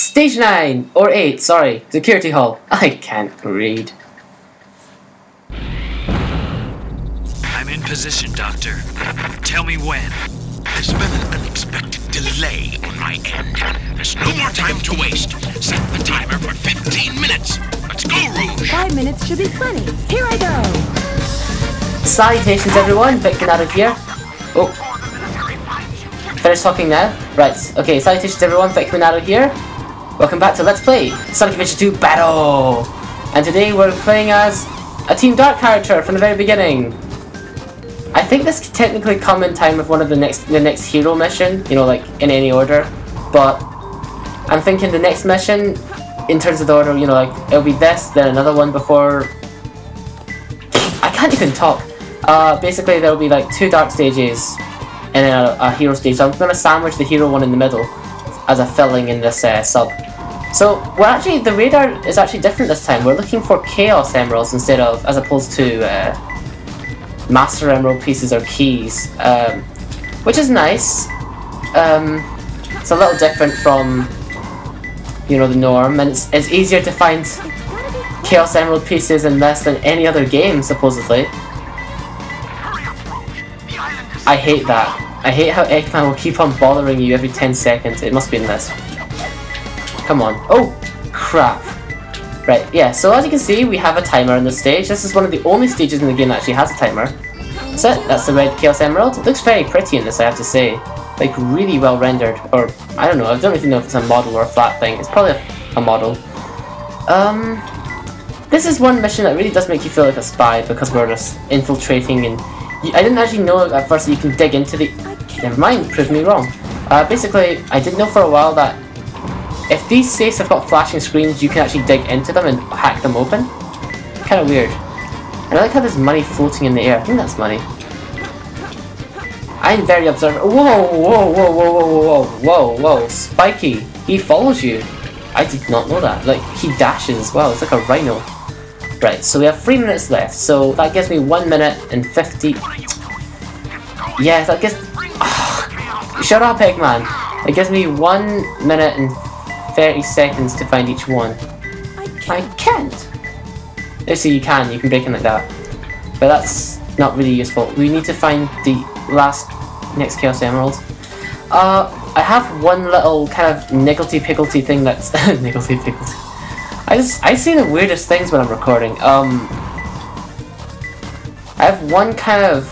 Stage 9 or 8, sorry. Security hall. I can't read. I'm in position, Doctor. Tell me when. There's been an unexpected delay on my end. There's no more time to waste. Set the timer for 15 minutes. Let's go, Rouge! 5 minutes should be plenty. Here I go! Salutations everyone, VicMonado here. Oh. Finish talking now? Right, okay, salutations everyone, VicMonado here. Welcome back to Let's Play Sonic Adventure 2 Battle! And today we're playing as a Team Dark character from the very beginning. I think this could technically come in time with one of the next hero mission, you know, like in any order. But I'm thinking the next mission, in terms of the order, you know, like it'll be this, then another one before. I can't even talk. Basically, there'll be like 2 dark stages and then a hero stage. So I'm gonna sandwich the hero one in the middle as a filling in this sub. So we're actually, the radar is actually different this time. We're looking for Chaos Emeralds instead of, as opposed to Master Emerald pieces or keys, which is nice. It's a little different from, you know, the norm, and it's easier to find Chaos Emerald pieces in this than any other game, supposedly. I hate that. I hate how Eggman will keep on bothering you every 10 seconds. It must be in this. Come on. Oh, crap. Right, yeah, so as you can see, we have a timer on this stage. This is one of the only stages in the game that actually has a timer. That's it, that's the red Chaos Emerald. It looks very pretty in this, I have to say. Like, really well rendered. Or, I don't know, I don't even know if it's a model or a flat thing. It's probably a model. This is one mission that really does make you feel like a spy, because we're just infiltrating and... I didn't actually know at first that you can dig into the... Never mind, proved me wrong. Basically, I did know for a while that if these safes have got flashing screens, you can actually dig into them and hack them open. Kind of weird. And I like how there's money floating in the air. I think that's money. I'm very observant. Whoa, whoa, whoa, whoa, whoa, whoa, whoa, whoa, Spiky. He follows you. I did not know that. Like, he dashes as well. It's like a rhino. Right, so we have 3 minutes left. So that gives me 1 minute and 50. Yeah, that gives... Shut up, Eggman. It gives me 1 minute and 30 seconds to find each one. I can't. Let's see, you can break in like that. But that's not really useful. We need to find the next Chaos Emerald. I have one little kind of nigglety-pigglety thing that's... nigglety-pigglety. I say the weirdest things when I'm recording. I have one kind of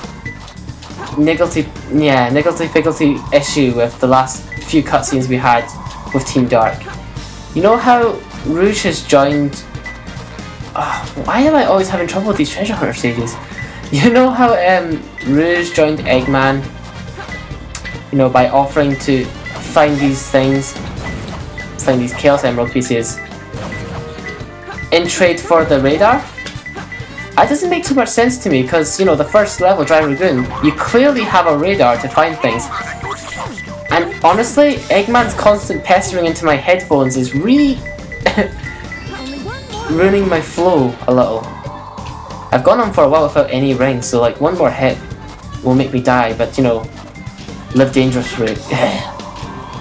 nigglety-pigglety issue with the last few cutscenes we had with Team Dark. You know how Rouge has joined... why am I always having trouble with these treasure hunter stages? You know how Rouge joined Eggman, you know, by offering to find these things, find these Chaos Emerald pieces in trade for the radar? That doesn't make too much sense to me, because, you know, the first level, Dry Lagoon, you clearly have a radar to find things. And honestly, Eggman's constant pestering into my headphones is really ruining my flow a little. I've gone on for a while without any rings, so like one more hit will make me die, but you know, live dangerously.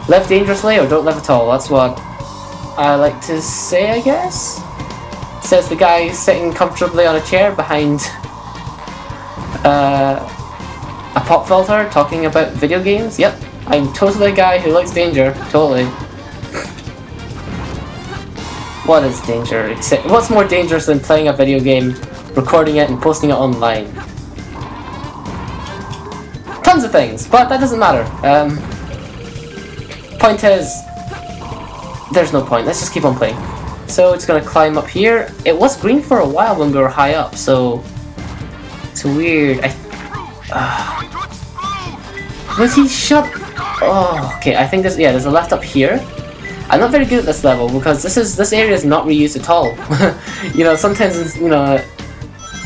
Live dangerously or don't live at all, that's what I like to say, I guess. Says the guy sitting comfortably on a chair behind a pop filter talking about video games. Yep, I'm totally a guy who likes danger, totally. What is danger? What's more dangerous than playing a video game, recording it and posting it online? Tons of things, but that doesn't matter. Point is, there's no point, let's just keep on playing. So it's gonna climb up here. It was green for a while when we were high up, so it's weird. Was he shut? Oh, okay. I think there's a left up here. I'm not very good at this level because this area is not reused at all. You know, sometimes, you know,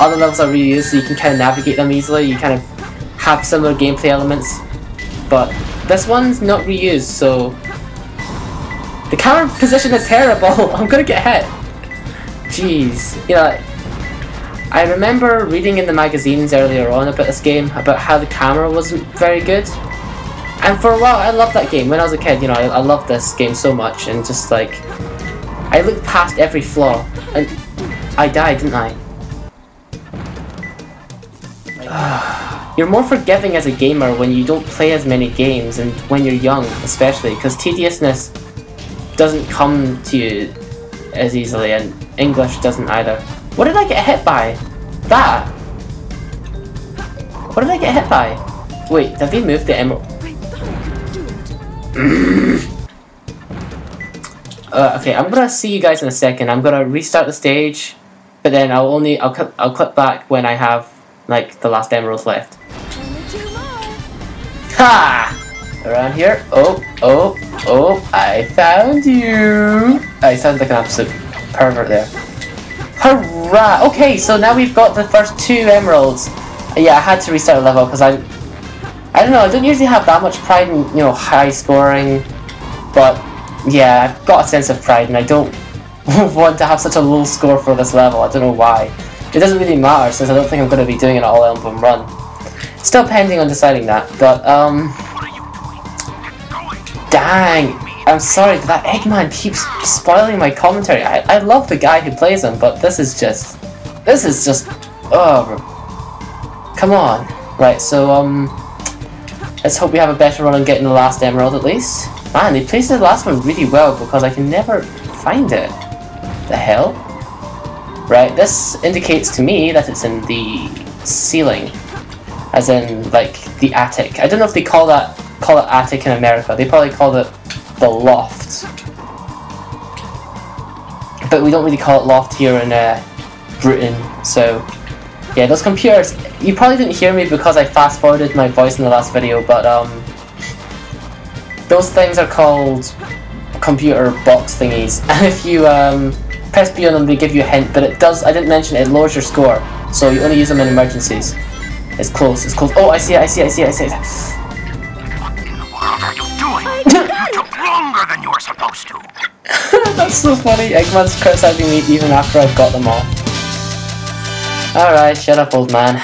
other levels are reused, so you can kind of navigate them easily. You kind of have similar gameplay elements, but this one's not reused, so. The camera position is terrible! I'm gonna get hit! Jeez. You know, I remember reading in the magazines earlier on about this game, about how the camera wasn't very good. And for a while, I loved that game. When I was a kid, you know, I loved this game so much, and just like, I looked past every flaw, and I died, didn't I? You're more forgiving as a gamer when you don't play as many games, and when you're young, especially, because tediousness doesn't come to you as easily, and English doesn't either. What did I get hit by? That? What did I get hit by? Wait, did they move the emerald? Okay, I'm gonna see you guys in a second. I'm gonna restart the stage, but then I'll clip back when I have like the last emeralds left. Ha! Around here. Oh! I found you. I sounded like an absolute pervert there. Hurrah! Okay, so now we've got the first 2 emeralds. Yeah, I had to restart the level because I don't know. I don't usually have that much pride in, you know, high scoring, but yeah, I've got a sense of pride, and I don't want to have such a low score for this level. I don't know why. It doesn't really matter since I don't think I'm going to be doing it all in one run. Still pending on deciding that, but dang, I'm sorry, that Eggman keeps spoiling my commentary. I love the guy who plays him, but this is just, oh, come on. Right, so let's hope we have a better run on getting the last emerald at least. Man, they placed the last one really well because I can never find it. The hell? Right, this indicates to me that it's in the ceiling. As in, like, the attic. I don't know if they call it attic in America. They probably call it the loft. But we don't really call it loft here in Britain, so... Yeah, those computers... You probably didn't hear me because I fast-forwarded my voice in the last video, but, those things are called computer box thingies. And if you, press B on them, they give you a hint, but it does... I didn't mention it lowers your score, so you only use them in emergencies. It's close, it's close. Oh, I see it. What in the world are you doing? You took longer than you were supposed to. That's so funny. Eggman's criticizing me even after I've got them all. Alright, shut up, old man.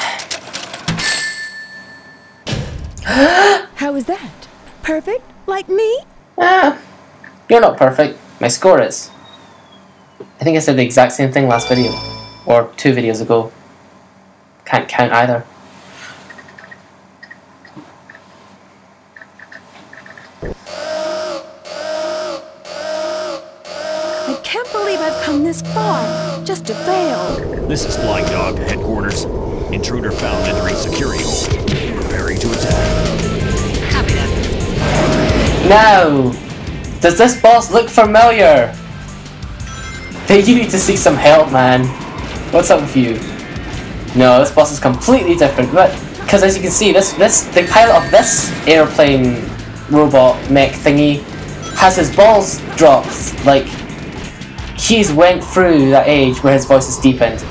How was that? Perfect? Like me? You're not perfect. My score is. I think I said the exact same thing last video. Or 2 videos ago. Can't count either. I can't believe I've come this far, just to fail. This is Flying Dog Headquarters. Intruder found entering security hole. Preparing to attack. Copy that. Now! Does this boss look familiar? Hey, you need to seek some help, man. What's up with you? No, this boss is completely different, but because as you can see, the pilot of this airplane robot mech thingy has his balls dropped. Like, he's went through that age where his voice is deepened.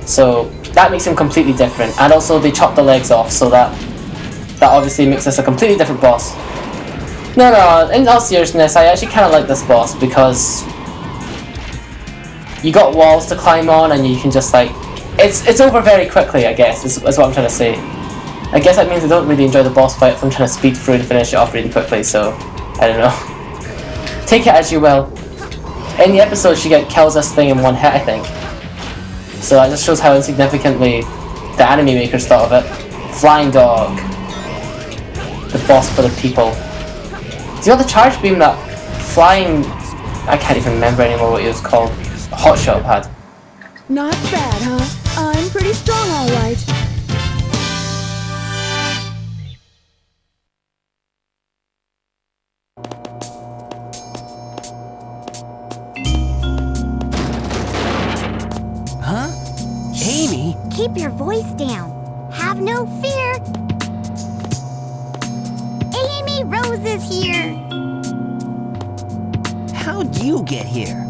So that makes him completely different. And also they chopped the legs off, so that obviously makes this a completely different boss. No, in all seriousness, I actually kind of like this boss because you got walls to climb on and you can just like... It's over very quickly, I guess, is what I'm trying to say. I guess that means I don't really enjoy the boss fight if I'm trying to speed through and finish it off really quickly, so... I don't know. Take it as you will. In the episode, she kills this thing in one hit, I think. So that just shows how insignificantly the anime makers thought of it. Flying Dog. The boss for the people. Do you know the charge beam that Flying... I can't even remember anymore what it was called. Hotshot had. Not bad, huh? I'm pretty strong, all right. Huh? Amy? Keep your voice down. Have no fear. Amy Rose is here. How'd you get here?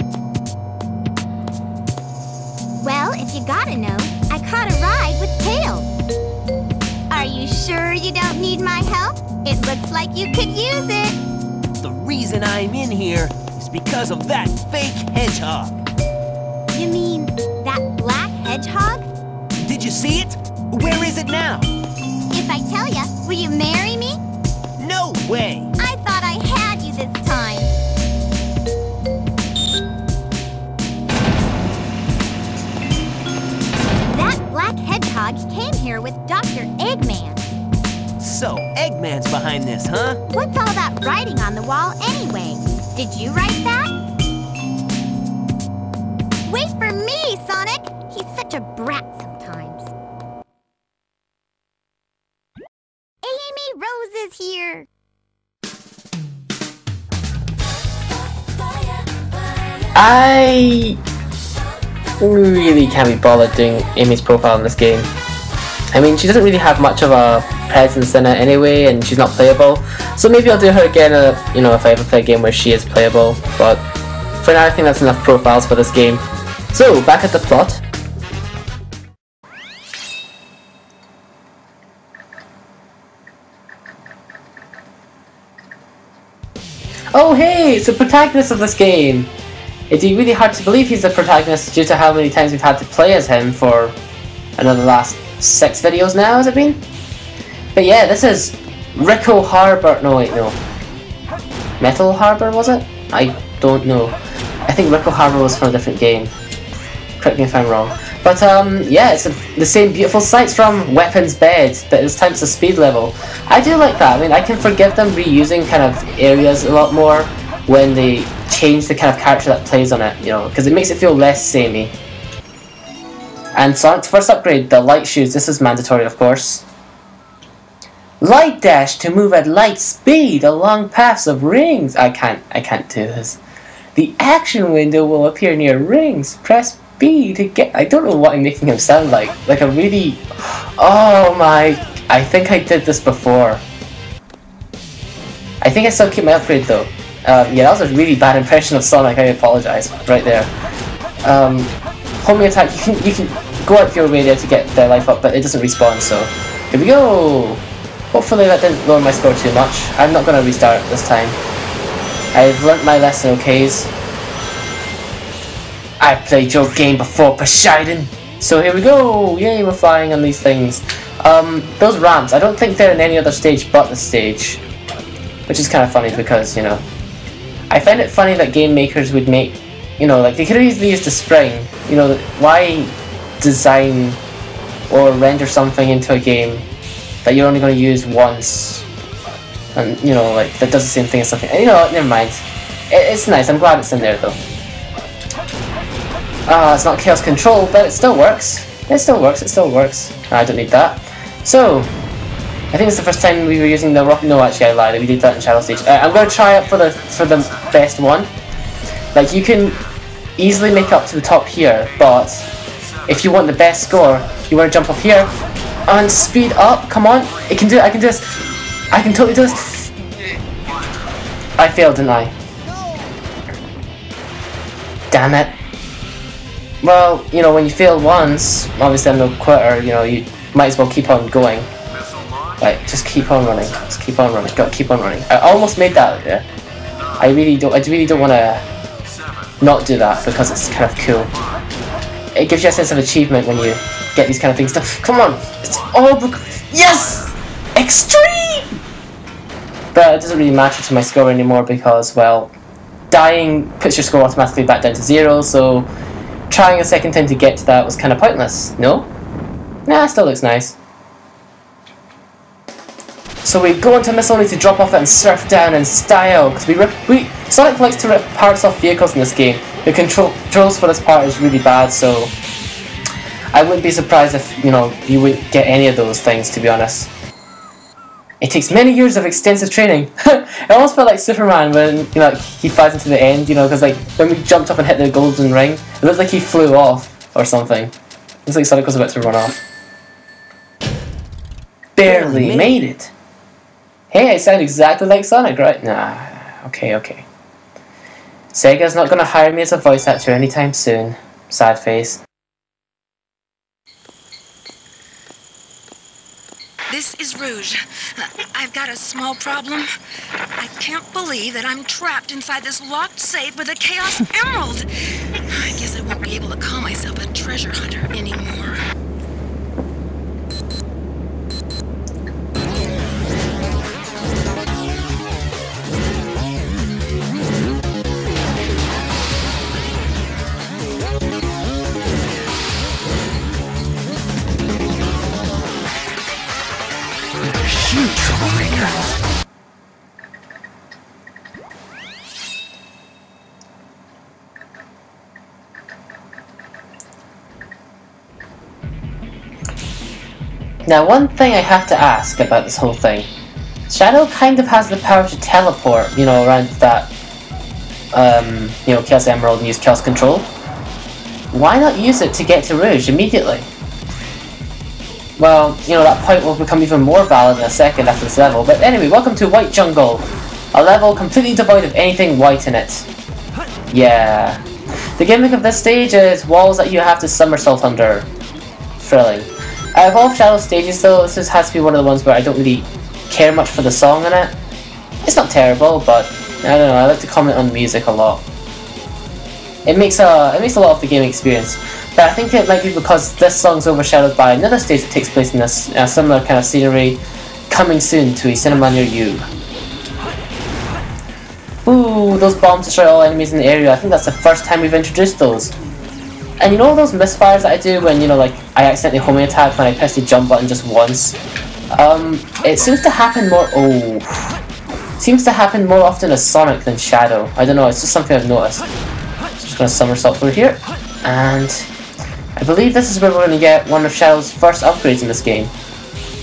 Well, if you gotta know, I caught a ride with Tails. Are you sure you don't need my help? It looks like you could use it. The reason I'm in here is because of that fake hedgehog. You mean that black hedgehog? Did you see it? Where is it now? If I tell ya, will you marry me? No, way. I thought I had you this time. That black hedgehog came here with Dr. Eggman. So, Eggman's behind this, huh? What's all that writing on the wall anyway? Did you write that? Wait for me, Sonic! He's such a brat sometimes. Amy Rose is here. I really can't be bothered doing Amy's profile in this game. I mean, she doesn't really have much of a presence in it anyway, and she's not playable. So maybe I'll do her again, you know, if I ever play a game where she is playable. But for now, I think that's enough profiles for this game. So, back at the plot. Oh hey, it's the protagonist of this game! It'd be really hard to believe he's the protagonist due to how many times we've had to play as him for another last 6 videos now, has it been? But yeah, this is Rico Harbor. No wait, no. Metal Harbor, was it? I don't know. I think Rico Harbor was from a different game. Correct me if I'm wrong. But yeah, it's the same beautiful sights from Weapons Bed, but this time it's a speed level. I do like that. I mean, I can forgive them reusing kind of areas a lot more when they change the kind of character that plays on it, you know, because it makes it feel less samey. And Sonic's first upgrade, the light shoes. This is mandatory, of course. Light dash to move at light speed along paths of rings. I can't do this. The action window will appear near rings. Press B to get. I don't know what I'm making him sound like. Like a really. Oh my! I think I did this before. I think I still keep my upgrade though. Yeah, that was a really bad impression of Sonic. I apologize. Right there. Homing attack. You can go out your way there to get their life up, but it doesn't respawn. So here we go. Hopefully that didn't lower my score too much. I'm not going to restart this time. I've learnt my lesson, okays. I've played your game before, Poseidon. So here we go. Yay, we're flying on these things. Those ramps, I don't think they're in any other stage but this stage. Which is kind of funny because, you know, I find it funny that game makers would make, you know, like they could have easily used a spring. You know, why design or render something into a game that you're only going to use once, and you know, like that does the same thing as something. And, you know what? Never mind. It's nice. I'm glad it's in there though. It's not chaos control, but it still works. It still works. It still works. I don't need that. So, I think it's the first time we were using the rock. No, actually, I lied. We did that in Shadow Stage. I'm going to try it for the best one. Like you can easily make up to the top here, but if you want the best score, you want to jump up here and speed up. Come on, it can do it. I can do this. I can totally do this. I failed, didn't I? Damn it. Well, you know, when you fail once, obviously I'm no quitter. You know, you might as well keep on going. Right, just keep on running. Just keep on running. Got to keep on running. I almost made that there. I really don't want to not do that because it's kind of cool. It gives you a sense of achievement when you get these kind of things done. Come on! It's all yes! Extreme! But it doesn't really matter to my score anymore because, well, dying puts your score automatically back down to 0, so trying a second time to get to that was kind of pointless. No? Nah, it still looks nice. So we go into Miss Only to drop off it and surf down in style, because Sonic likes to rip parts off vehicles in this game. The controls for this part is really bad, so I wouldn't be surprised if, you know, you wouldn't get any of those things, to be honest. It takes many years of extensive training. It almost felt like Superman when, you know, like, he flies into the end, you know, because like when we jumped up and hit the golden ring, it looked like he flew off or something. Looks like Sonic was about to run off. Barely made it. Hey, I sound exactly like Sonic, right? Nah, okay. Sega's not gonna hire me as a voice actor anytime soon. Sad face. This is Rouge. I've got a small problem. I can't believe that I'm trapped inside this locked safe with a Chaos Emerald. I guess I won't be able to call myself a treasure hunter anymore. Now, one thing I have to ask about this whole thing. Shadow kind of has the power to teleport, you know, around that, you know, Chaos Emerald and use Chaos Control. Why not use it to get to Rouge immediately? Well, you know, that point will become even more valid in a second after this level. But anyway, welcome to White Jungle. A level completely devoid of anything white in it. Yeah. The gimmick of this stage is walls that you have to somersault under. Thrilling. Out of all Shadow stages though, this has to be one of the ones where I don't really care much for the song in it. It's not terrible, but I don't know, I like to comment on music a lot. It makes a lot of the game experience. But I think it might be because this song's overshadowed by another stage that takes place in this similar kind of scenery, coming soon to a cinema near you. Ooh, those bombs destroy all enemies in the area. I think that's the first time we've introduced those. And you know those misfires that I do when, you know, like, I accidentally homing attack when I press the jump button just once? It seems to happen more... seems to happen more often as Sonic than Shadow. I don't know, it's just something I've noticed. Just gonna somersault through here, and I believe this is where we're gonna get one of Shadow's first upgrades in this game,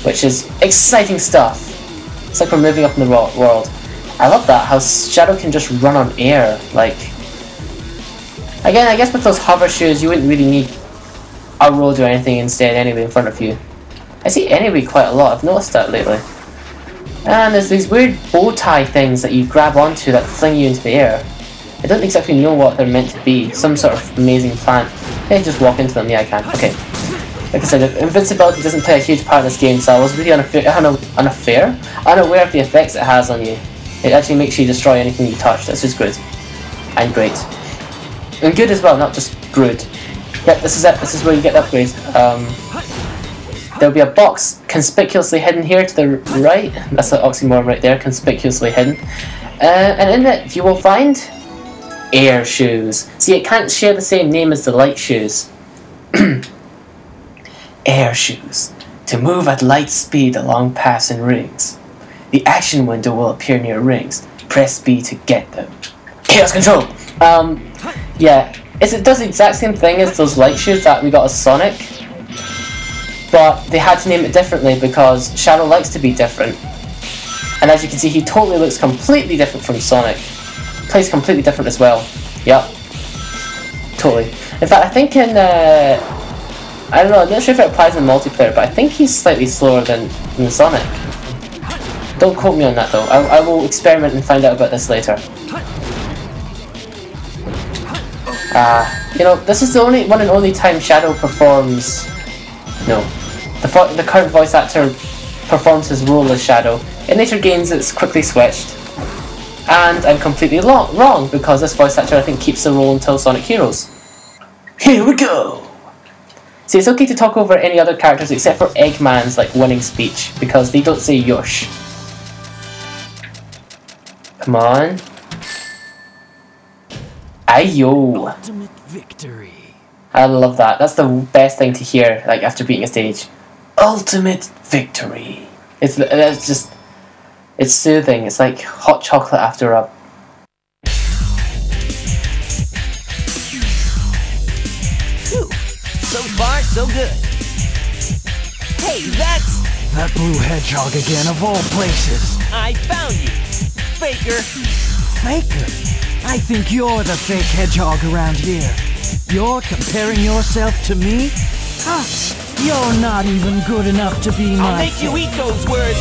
which is exciting stuff. It's like we're moving up in the world. I love that, how Shadow can just run on air, like... Again, I guess with those hover shoes, you wouldn't really need a road or anything instead anyway in front of you. I see anyway quite a lot, I've noticed that lately. And there's these weird bow tie things that you grab onto that fling you into the air. I don't exactly know what they're meant to be, some sort of amazing plant. Can I just walk into them? Yeah, I can. Okay. Like I said, invincibility doesn't play a huge part in this game, so I was really unaware of the effects it has on you. It actually makes you destroy anything you touch, that's just good. And great. And good as well, not just good. Yep, this is it, this is where you get the upgrade. There'll be a box conspicuously hidden here to the right. That's an oxymoron right there, conspicuously hidden. And in it, you will find air shoes. See, it can't share the same name as the light shoes. Air shoes. To move at light speed along paths and rings. The action window will appear near rings. Press B to get them. Chaos Control! Yeah, it does the exact same thing as those light shoes that we got as Sonic. But they had to name it differently because Shadow likes to be different. And as you can see, he totally looks completely different from Sonic. Plays completely different as well. Yep. Totally. In fact, I think in... I don't know, I'm not sure if it applies in multiplayer, but I think he's slightly slower than Sonic. Don't quote me on that though. I will experiment and find out about this later. You know, this is the one and only time Shadow performs... No. The current voice actor performs his role as Shadow. In later games it's quickly switched. And I'm completely wrong, because this voice actor I think keeps the role until Sonic Heroes. Here we go! See, it's okay to talk over any other characters except for Eggman's like winning speech, because they don't say Yosh. Come on. Ayo! Ultimate victory. I love that. That's the best thing to hear, like after beating a stage. Ultimate victory. It's just, it's soothing. It's like hot chocolate after a... Phew. So far, so good. Hey, that's... That blue hedgehog again, of all places. I found you, Faker. Faker? I think you're the fake hedgehog around here. You're comparing yourself to me? Huh? You're not even good enough to be my... I'll make you eat those words.